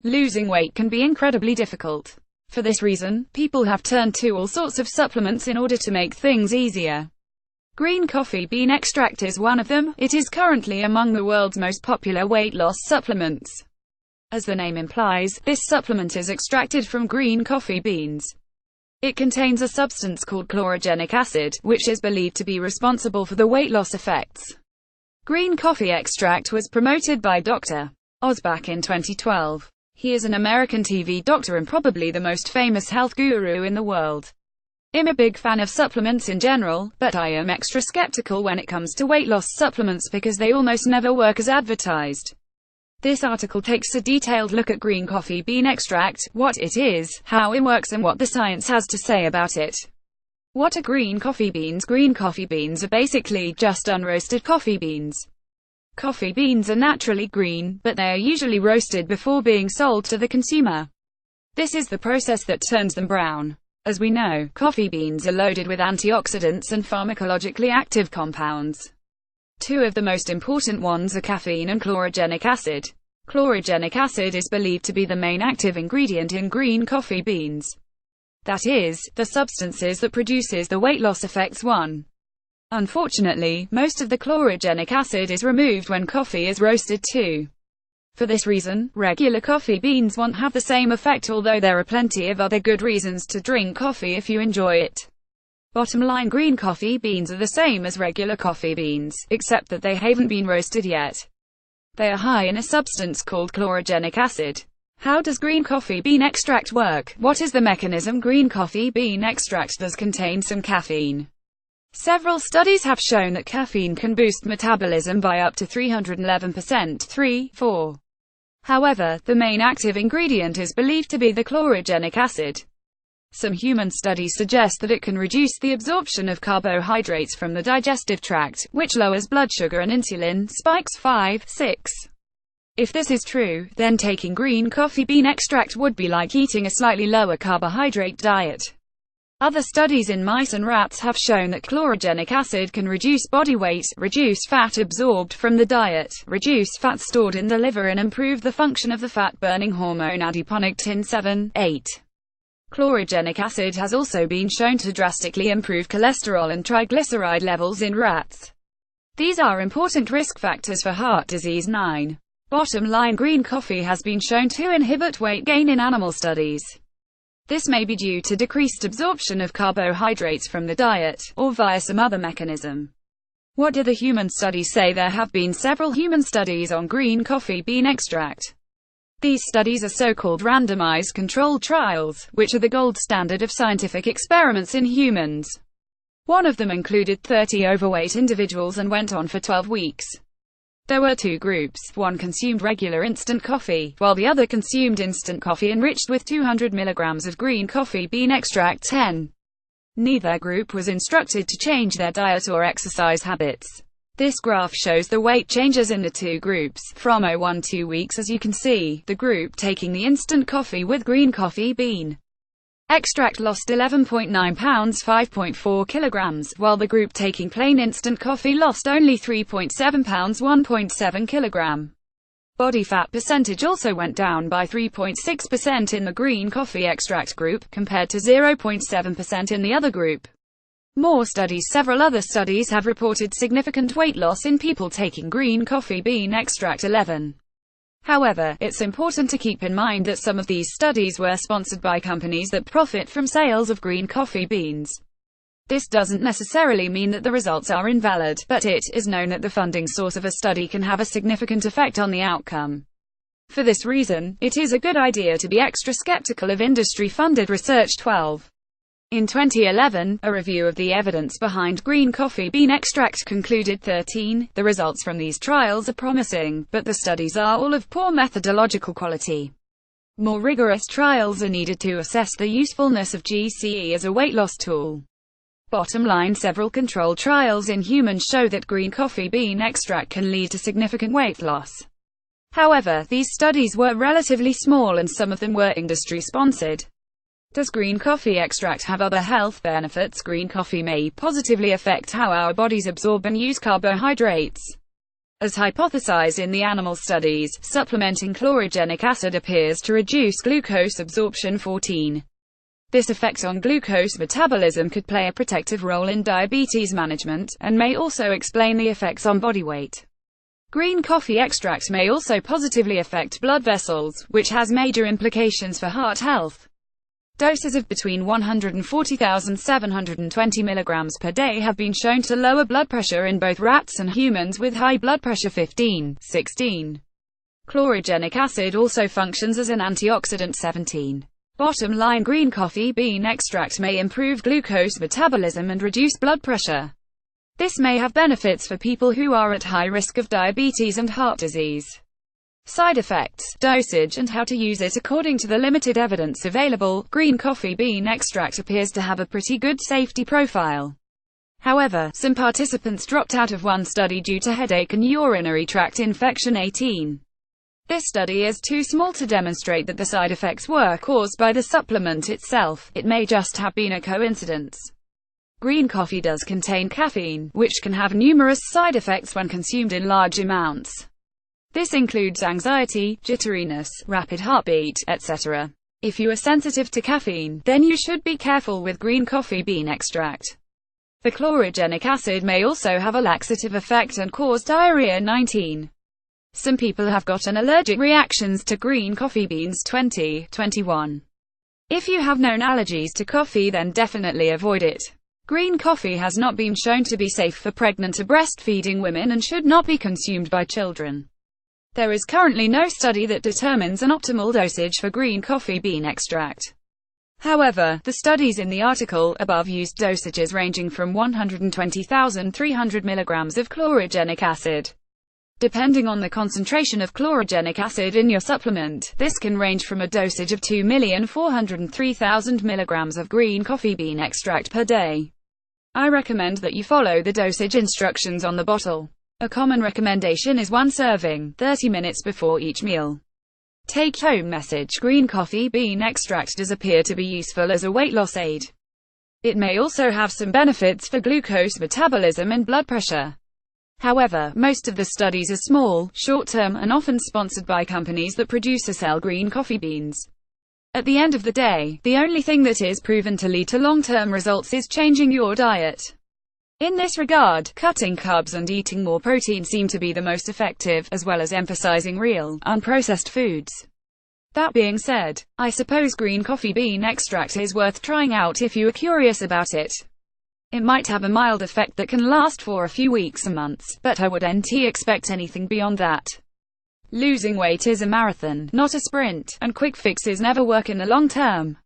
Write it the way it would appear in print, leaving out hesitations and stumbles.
Losing weight can be incredibly difficult. For this reason, people have turned to all sorts of supplements in order to make things easier. Green coffee bean extract is one of them. It is currently among the world's most popular weight loss supplements. As the name implies, this supplement is extracted from green coffee beans. It contains a substance called chlorogenic acid, which is believed to be responsible for the weight loss effects. Green coffee extract was promoted by Dr. Oz back in 2012. He is an American TV doctor and probably the most famous health guru in the world. I'm a big fan of supplements in general, but I am extra skeptical when it comes to weight loss supplements because they almost never work as advertised. This article takes a detailed look at green coffee bean extract, what it is, how it works and what the science has to say about it. What are green coffee beans? Green coffee beans are basically just unroasted coffee beans. Coffee beans are naturally green, but they are usually roasted before being sold to the consumer. This is the process that turns them brown. As we know, coffee beans are loaded with antioxidants and pharmacologically active compounds. Two of the most important ones are caffeine and chlorogenic acid. Chlorogenic acid is believed to be the main active ingredient in green coffee beans. That is, the substances that produces the weight loss effects. 1. Unfortunately, most of the chlorogenic acid is removed when coffee is roasted. 2. For this reason, regular coffee beans won't have the same effect, although there are plenty of other good reasons to drink coffee if you enjoy it. Bottom line, green coffee beans are the same as regular coffee beans, except that they haven't been roasted yet. They are high in a substance called chlorogenic acid. How does green coffee bean extract work? What is the mechanism? Green coffee bean extract does contain some caffeine. Several studies have shown that caffeine can boost metabolism by up to 311%. 3, 4. However, the main active ingredient is believed to be the chlorogenic acid. Some human studies suggest that it can reduce the absorption of carbohydrates from the digestive tract, which lowers blood sugar and insulin spikes. 5, 6. If this is true, then taking green coffee bean extract would be like eating a slightly lower carbohydrate diet. Other studies in mice and rats have shown that chlorogenic acid can reduce body weight, reduce fat absorbed from the diet, reduce fat stored in the liver and improve the function of the fat-burning hormone adiponectin. 7, 8. Chlorogenic acid has also been shown to drastically improve cholesterol and triglyceride levels in rats. These are important risk factors for heart disease. 9. Bottom line, green coffee has been shown to inhibit weight gain in animal studies. This may be due to decreased absorption of carbohydrates from the diet, or via some other mechanism. What do the human studies say? There have been several human studies on green coffee bean extract. These studies are so-called randomized controlled trials, which are the gold standard of scientific experiments in humans. One of them included 30 overweight individuals and went on for 12 weeks. There were two groups. One consumed regular instant coffee, while the other consumed instant coffee enriched with 200 milligrams of green coffee bean extract. 10. Neither group was instructed to change their diet or exercise habits. This graph shows the weight changes in the two groups, from 1 to 2 weeks. As you can see, the group taking the instant coffee with green coffee bean extract lost 11.9 pounds 5.4 kilograms, while the group taking plain instant coffee lost only 3.7 pounds 1.7 kilogram. Body fat percentage also went down by 3.6% in the green coffee extract group, compared to 0.7% in the other group. Several other studies have reported significant weight loss in people taking green coffee bean extract. 11. However, it's important to keep in mind that some of these studies were sponsored by companies that profit from sales of green coffee beans. This doesn't necessarily mean that the results are invalid, but it is known that the funding source of a study can have a significant effect on the outcome. For this reason, it is a good idea to be extra skeptical of industry-funded research. 12. In 2011, a review of the evidence behind green coffee bean extract concluded. 13. The results from these trials are promising, but the studies are all of poor methodological quality. More rigorous trials are needed to assess the usefulness of GCE as a weight loss tool. Bottom line, several controlled trials in humans show that green coffee bean extract can lead to significant weight loss. However, these studies were relatively small and some of them were industry-sponsored. Does green coffee extract have other health benefits? Green coffee may positively affect how our bodies absorb and use carbohydrates. As hypothesized in the animal studies, supplementing chlorogenic acid appears to reduce glucose absorption. 14. This effect on glucose metabolism could play a protective role in diabetes management, and may also explain the effects on body weight. Green coffee extract may also positively affect blood vessels, which has major implications for heart health. Doses of between 140,720 mg per day have been shown to lower blood pressure in both rats and humans with high blood pressure. 15. 16. Chlorogenic acid also functions as an antioxidant. 17. Bottom line, green coffee bean extract may improve glucose metabolism and reduce blood pressure. This may have benefits for people who are at high risk of diabetes and heart disease. Side effects, dosage, and how to use it. According to the limited evidence available, green coffee bean extract appears to have a pretty good safety profile. However, some participants dropped out of one study due to headache and urinary tract infection. 18. This study is too small to demonstrate that the side effects were caused by the supplement itself. It may just have been a coincidence. Green coffee does contain caffeine, which can have numerous side effects when consumed in large amounts. This includes anxiety, jitteriness, rapid heartbeat, etc. If you are sensitive to caffeine, then you should be careful with green coffee bean extract. The chlorogenic acid may also have a laxative effect and cause diarrhea. 19. Some people have gotten allergic reactions to green coffee beans. 20. 21. If you have known allergies to coffee, then definitely avoid it. Green coffee has not been shown to be safe for pregnant or breastfeeding women and should not be consumed by children. There is currently no study that determines an optimal dosage for green coffee bean extract. However, the studies in the article above used dosages ranging from 120,300 mg of chlorogenic acid. Depending on the concentration of chlorogenic acid in your supplement, this can range from a dosage of 2,403,000 mg of green coffee bean extract per day. I recommend that you follow the dosage instructions on the bottle. A common recommendation is 1 serving, 30 minutes before each meal. Take-home message: green coffee bean extract does appear to be useful as a weight loss aid. It may also have some benefits for glucose metabolism and blood pressure. However, most of the studies are small, short-term, and often sponsored by companies that produce or sell green coffee beans. At the end of the day, the only thing that is proven to lead to long-term results is changing your diet. In this regard, cutting carbs and eating more protein seem to be the most effective, as well as emphasizing real, unprocessed foods. That being said, I suppose green coffee bean extract is worth trying out if you are curious about it. It might have a mild effect that can last for a few weeks or months, but I wouldn't expect anything beyond that. Losing weight is a marathon, not a sprint, and quick fixes never work in the long term.